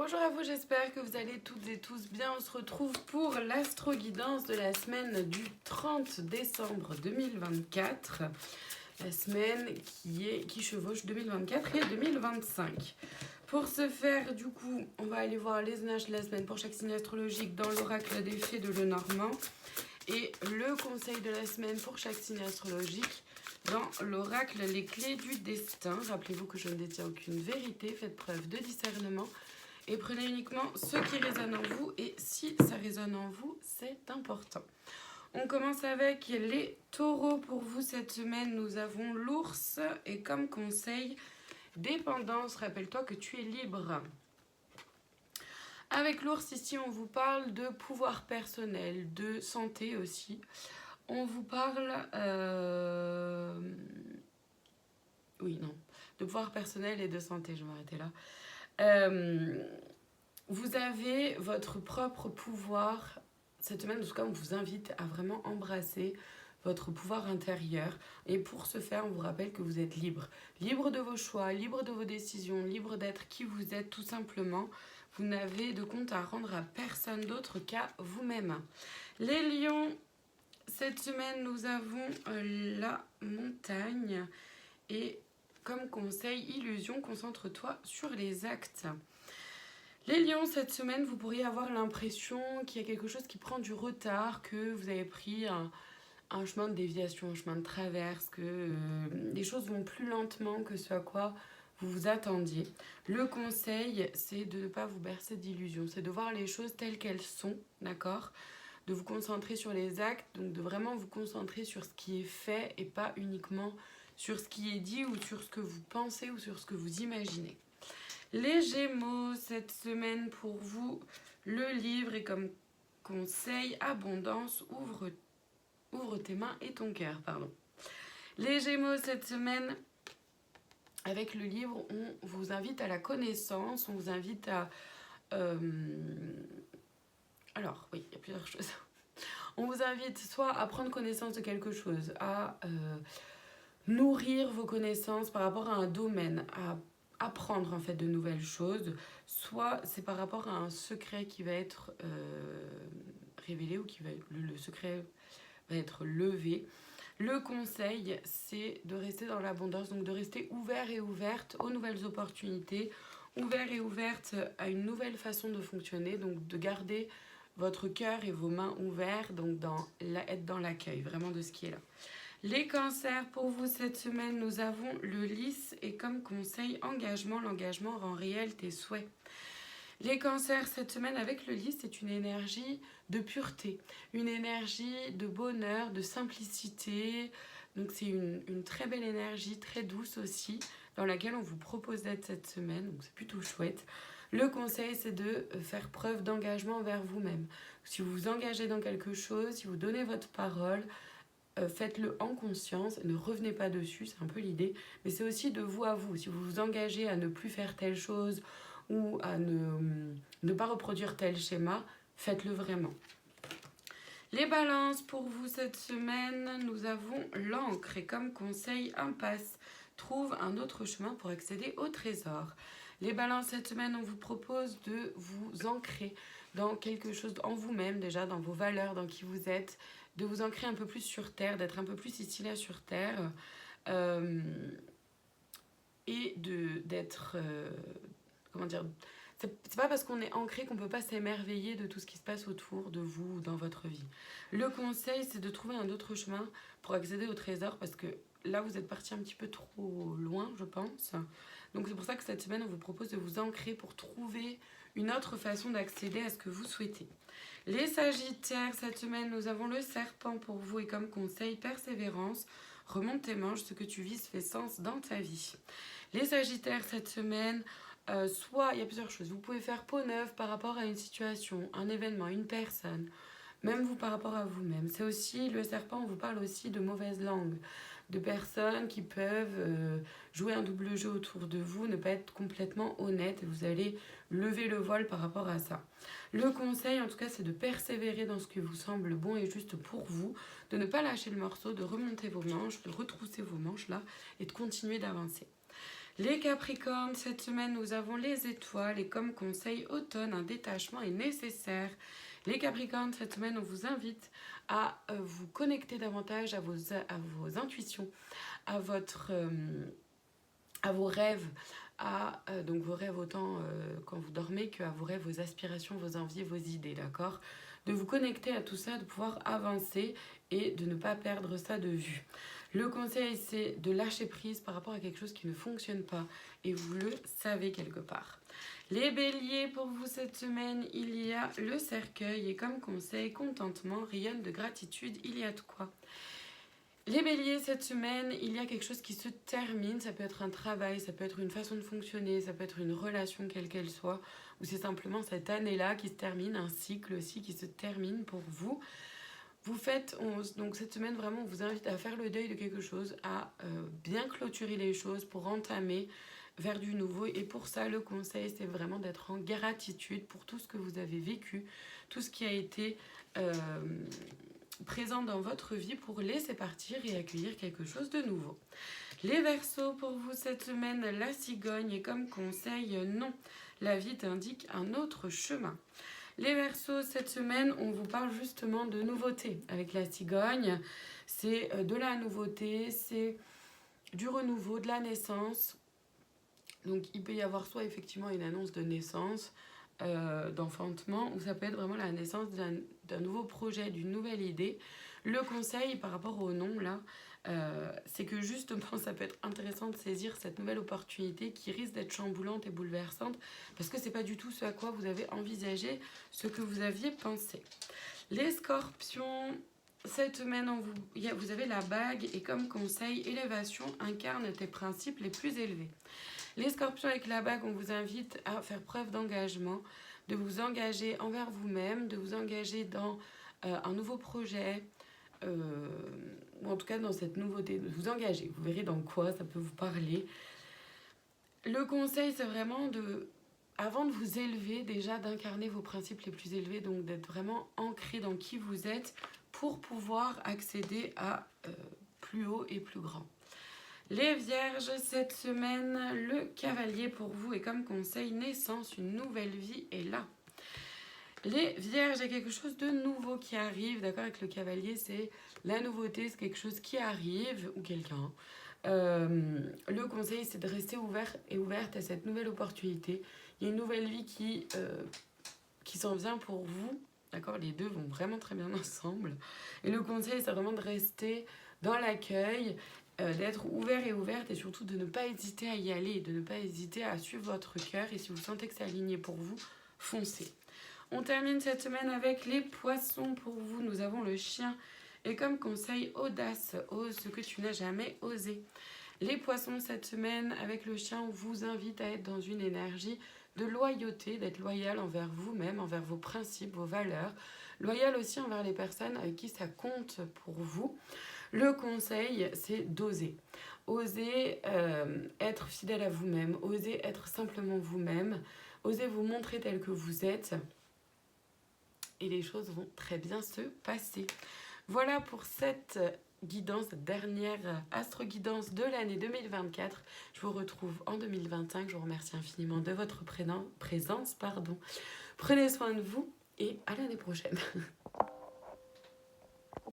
Bonjour à vous, j'espère que vous allez toutes et tous bien. On se retrouve pour l'astro-guidance de la semaine du 30 décembre 2024. La semaine qui chevauche 2024 et 2025. Pour ce faire, du coup, on va aller voir les zonages de la semaine pour chaque signe astrologique dans l'oracle des fées de Lenormand. Et le conseil de la semaine pour chaque signe astrologique dans l'oracle Les Clés du Destin. Rappelez-vous que je ne détiens aucune vérité, faites preuve de discernement. Et prenez uniquement ce qui résonne en vous. Et si ça résonne en vous, c'est important. On commence avec les taureaux. Pour vous, cette semaine, nous avons l'ours. Et comme conseil, dépendance. Rappelle-toi que tu es libre. Avec l'ours, ici, on vous parle de pouvoir personnel, de santé aussi. On vous parle... de pouvoir personnel et de santé. Je vais m'arrêter là. Vous avez votre propre pouvoir. Cette semaine, en tout cas, on vous invite à vraiment embrasser votre pouvoir intérieur. Et pour ce faire, on vous rappelle que vous êtes libre. Libre de vos choix, libre de vos décisions, libre d'être qui vous êtes tout simplement. Vous n'avez de compte à rendre à personne d'autre qu'à vous-même. Les lions, cette semaine, nous avons la montagne. Et comme conseil, illusion, concentre-toi sur les actes. Les lions, cette semaine, vous pourriez avoir l'impression qu'il y a quelque chose qui prend du retard, que vous avez pris un chemin de déviation, un chemin de traverse, que les choses vont plus lentement que ce à quoi vous vous attendiez. Le conseil, c'est de ne pas vous bercer d'illusions, c'est de voir les choses telles qu'elles sont, d'accord ? De vous concentrer sur les actes, donc de vraiment vous concentrer sur ce qui est fait et pas uniquement sur ce qui est dit ou sur ce que vous pensez ou sur ce que vous imaginez. Les Gémeaux, cette semaine pour vous, le livre est comme conseil, abondance, ouvre tes mains et ton cœur, pardon. Les Gémeaux, cette semaine, avec le livre, on vous invite à la connaissance, on vous invite à... Alors, oui, il y a plusieurs choses. On vous invite soit à prendre connaissance de quelque chose, à nourrir vos connaissances par rapport à un domaine, à apprendre en fait de nouvelles choses, soit c'est par rapport à un secret qui va être révélé ou le secret va être levé. Le conseil, c'est de rester dans l'abondance, donc de rester ouvert et ouverte aux nouvelles opportunités, ouvert et ouverte à une nouvelle façon de fonctionner, donc de garder votre cœur et vos mains ouverts, donc être dans l'accueil vraiment de ce qui est là. Les cancers, pour vous cette semaine, nous avons le lys et comme conseil, engagement. L'engagement rend réel tes souhaits. Les cancers, cette semaine, avec le lys, c'est une énergie de pureté, une énergie de bonheur, de simplicité. Donc c'est une très belle énergie, très douce aussi, dans laquelle on vous propose d'être cette semaine. Donc c'est plutôt chouette. Le conseil, c'est de faire preuve d'engagement envers vous-même. Si vous vous engagez dans quelque chose, si vous donnez votre parole, faites-le en conscience, ne revenez pas dessus, c'est un peu l'idée, mais c'est aussi de vous à vous. Si vous vous engagez à ne plus faire telle chose ou à ne pas reproduire tel schéma, faites-le vraiment. Les balances, pour vous cette semaine, nous avons l'encre et comme conseil, impasse. Trouve un autre chemin pour accéder au trésor. Les balances, cette semaine, on vous propose de vous ancrer dans quelque chose en vous-même déjà, dans vos valeurs, dans qui vous êtes, de vous ancrer un peu plus sur Terre, d'être un peu plus ici là sur Terre et d'être... comment dire, c'est pas parce qu'on est ancré qu'on peut pas s'émerveiller de tout ce qui se passe autour de vous ou dans votre vie. Le conseil, c'est de trouver un autre chemin pour accéder au trésor parce que là, vous êtes parti un petit peu trop loin, je pense. Donc c'est pour ça que cette semaine, on vous propose de vous ancrer pour trouver une autre façon d'accéder à ce que vous souhaitez. Les Sagittaires, cette semaine, nous avons le serpent pour vous et comme conseil, persévérance, remonte tes manches, ce que tu vises fait sens dans ta vie. Les Sagittaires, cette semaine, soit il y a plusieurs choses. Vous pouvez faire peau neuve par rapport à une situation, un événement, une personne, même vous par rapport à vous-même. C'est aussi, le serpent, on vous parle aussi de mauvaise langue, de personnes qui peuvent jouer un double jeu autour de vous, ne pas être complètement honnête et vous allez lever le voile par rapport à ça. Le conseil, en tout cas, c'est de persévérer dans ce qui vous semble bon et juste pour vous, de ne pas lâcher le morceau, de remonter vos manches, de retrousser vos manches là et de continuer d'avancer. Les Capricornes, cette semaine, nous avons les étoiles et comme conseil automne, un détachement est nécessaire. Les Capricornes, cette semaine, on vous invite à vous connecter davantage à vos intuitions, à vos rêves, donc vos rêves autant quand vous dormez qu'à vos rêves, vos aspirations, vos envies, vos idées, d'accord? De vous connecter à tout ça, de pouvoir avancer et de ne pas perdre ça de vue. Le conseil, c'est de lâcher prise par rapport à quelque chose qui ne fonctionne pas et vous le savez quelque part. Les béliers, pour vous cette semaine, il y a le cercueil et comme conseil, contentement, rayonne de gratitude, il y a de quoi. Les béliers, cette semaine, il y a quelque chose qui se termine, ça peut être un travail, ça peut être une façon de fonctionner, ça peut être une relation quelle qu'elle soit, ou c'est simplement cette année-là qui se termine, un cycle aussi qui se termine pour vous. Donc cette semaine, vraiment, on vous invite à faire le deuil de quelque chose, à bien clôturer les choses pour entamer vers du nouveau. Et pour ça, le conseil, c'est vraiment d'être en gratitude pour tout ce que vous avez vécu, tout ce qui a été présent dans votre vie pour laisser partir et accueillir quelque chose de nouveau. Les Verseaux, pour vous cette semaine, la cigogne et comme conseil, non, la vie t'indique un autre chemin. Les Verseaux, cette semaine, on vous parle justement de nouveauté. Avec la cigogne, c'est de la nouveauté, c'est du renouveau, de la naissance. Donc il peut y avoir soit effectivement une annonce de naissance, d'enfantement, ou ça peut être vraiment la naissance d'un nouveau projet, d'une nouvelle idée. Le conseil par rapport au nom, là, c'est que justement, ça peut être intéressant de saisir cette nouvelle opportunité qui risque d'être chamboulante et bouleversante parce que c'est pas du tout ce à quoi vous avez envisagé, ce que vous aviez pensé. Les scorpions, cette semaine, vous avez la bague et comme conseil, élévation incarne tes principes les plus élevés. Les scorpions avec la bague, on vous invite à faire preuve d'engagement, de vous engager envers vous-même, de vous engager dans un nouveau projet, ou en tout cas dans cette nouveauté, de vous engager. Vous verrez dans quoi ça peut vous parler. Le conseil, c'est vraiment avant de vous élever, déjà d'incarner vos principes les plus élevés, donc d'être vraiment ancré dans qui vous êtes pour pouvoir accéder à plus haut et plus grand. Les Vierges, cette semaine, le cavalier pour vous est comme conseil naissance, une nouvelle vie est là. Les Vierges, il y a quelque chose de nouveau qui arrive, d'accord, avec le cavalier, c'est la nouveauté, c'est quelque chose qui arrive, ou quelqu'un. Le conseil, c'est de rester ouvert et ouverte à cette nouvelle opportunité. Il y a une nouvelle vie qui s'en vient pour vous, d'accord, les deux vont vraiment très bien ensemble. Et le conseil, c'est vraiment de rester dans l'accueil, d'être ouvert et ouverte et surtout de ne pas hésiter à y aller, de ne pas hésiter à suivre votre cœur et si vous sentez que c'est aligné pour vous, foncez. On termine cette semaine avec les poissons pour vous. Nous avons le chien et comme conseil, audace, ose ce que tu n'as jamais osé. Les poissons cette semaine avec le chien, on vous invite à être dans une énergie de loyauté, d'être loyal envers vous-même, envers vos principes, vos valeurs, loyal aussi envers les personnes avec qui ça compte pour vous. Le conseil, c'est d'oser. Oser être fidèle à vous-même, oser être simplement vous-même, oser vous montrer tel que vous êtes. Et les choses vont très bien se passer. Voilà pour cette guidance, dernière astro-guidance de l'année 2024. Je vous retrouve en 2025. Je vous remercie infiniment de votre présence. Prenez soin de vous et à l'année prochaine.